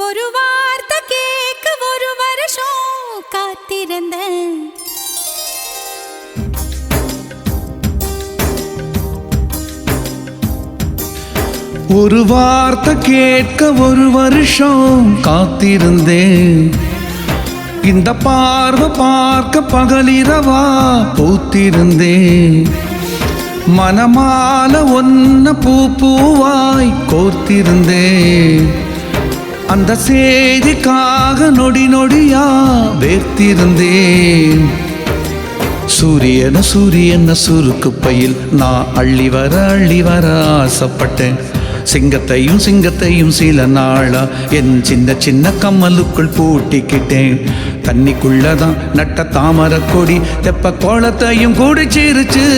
ஒரு வார்த்தை கேட்க ஒரு வருஷம் காத்திருந்தேன். ஒரு வார்த்தை கேட்க ஒரு வருஷம் காத்திருந்தேன். இந்த பார்வை பார்க்க பகலிரவா பூத்திருந்தேன். மனமால ஒன்ன பூ பூவாய் கோர்த்திருந்தேன். அந்த செய்திக்காக நொடி நொடியா வேர்த்திருந்தேன். சூரியன சுருக்கு பையில் நான் அள்ளி வர ஆசைப்பட்டேன். சிங்கத்தையும் சில நாளா என் சின்ன சின்ன கம்மலுக்குள் பூட்டிக்கிட்டேன். தண்ணிக்குள்ளதான் நட்ட தாமரை கொடி தெப்ப கோலத்தையும் கூடிச்சிருச்சு.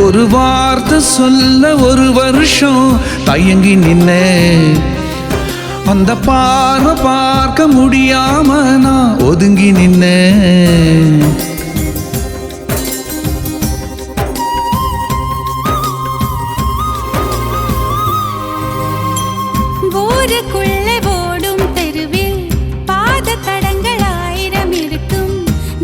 ஒரு வார்த்தை சொல்ல ஒரு வருஷம் தயங்கி நின்னேன். அந்த பார்வை பார்க்க முடியாம நான் ஒதுங்கி நின்னேன். ஊருக்குள்ளே ஓடும் தெருவில் பாத தடங்கள் 1000 இருக்கும்.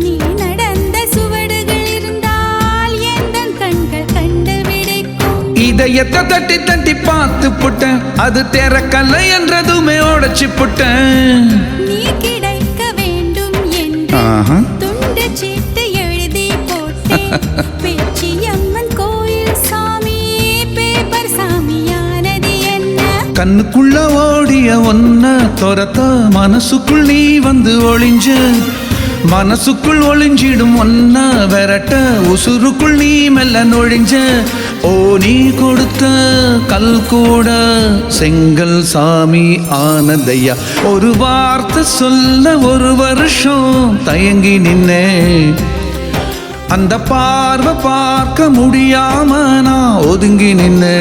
நீ நடந்த சுவடுகள் இருந்தால் எந்த கண்கள் கண்டுபிடிக்கும். இதயத்தை தட்டி தட்டி பார்த்து புட்டேன். அது திறக்கல்ல என்றதுமே உடைச்சு புட்டேன். நீ கிடைக்க வேண்டும் என்று துண்டு சீட்டு எழுதி போட்டேன். பேச்சியம்மன் கோயில் சாமி பேப்பர் சாமியானது என்ன? கண்ணுக்குள்ள ஓடிய ஒன்ன துரத்த மனசுக்குள் நீ வந்து ஒளிஞ்ச. மனசுக்குள் ஒளிஞ்சிடும் ஒன்ன விரட்ட உசுருக்குள் நீ மெல்ல நொழிஞ்ச. ஓ நீ கொடுத்த கல் கூட செங்கல் சாமி ஆனதையா. ஒரு வார்த்தை சொல்ல ஒரு வருஷம் தயங்கி நின்னே. அந்த பார்வை பார்க்க முடியாம நான் ஒதுங்கி நின்னே.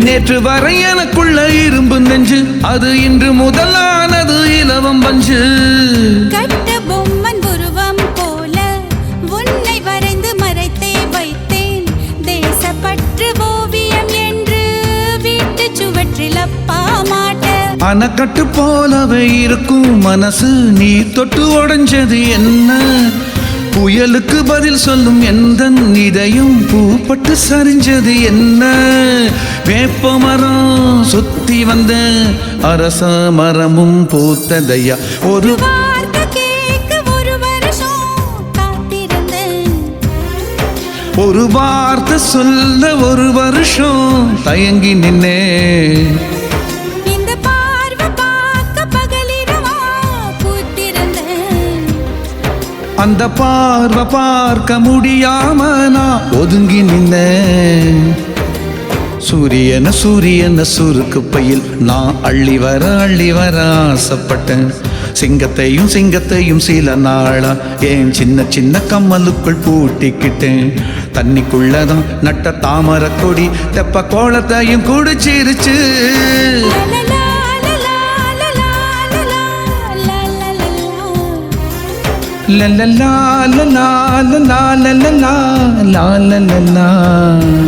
நேற்று வரை எனக்குள்ள இரும்பு நெஞ்சு அது இன்று முதலானது இலவம் பஞ்சு. கட்ட பொம்மன் உருவம் போல உன்னை வரைந்து மறைத்தே வைத்தேன். தேசப்பற்று ஓவியம் என்று வீட்டு சுவற்றில் அப்பா மாட்ட. அணைக்கட்டு போலவே இருக்கும் மனசு நீ தொட்டு உடைஞ்சது என்ன? புயலுக்கு பதில் சொல்லும் எந்த இதயம் பூப்பட்டு சரிஞ்சது என்ன? வேப்ப மரம் சுத்தி வந்த அரச மரமும் பூத்ததையா. ஒரு வார்த்தை கேட்க ஒரு வருஷம் காத்திருந்தேன். ஒரு வார்த்தை சொல்ல ஒரு வருஷம் தயங்கி நின்னே. அந்த பார்வை பார்க்க முடியாம நான் ஒதுங்கி நின்னேன். சூரியன சுருக்கு பையில் நான் அள்ளி வர ஆசைப்பட்டேன். சிங்கத்தையும் சில நாளா என் சின்ன சின்ன கம்மலுக்குள் பூட்டிக்கிட்டேன். தண்ணிக்குள்ளதான் நட்ட தாமரை கொடி தெப்ப கோலத்தையும் கூடிச்சிருச்சு. La la la la la la la la la la la la la.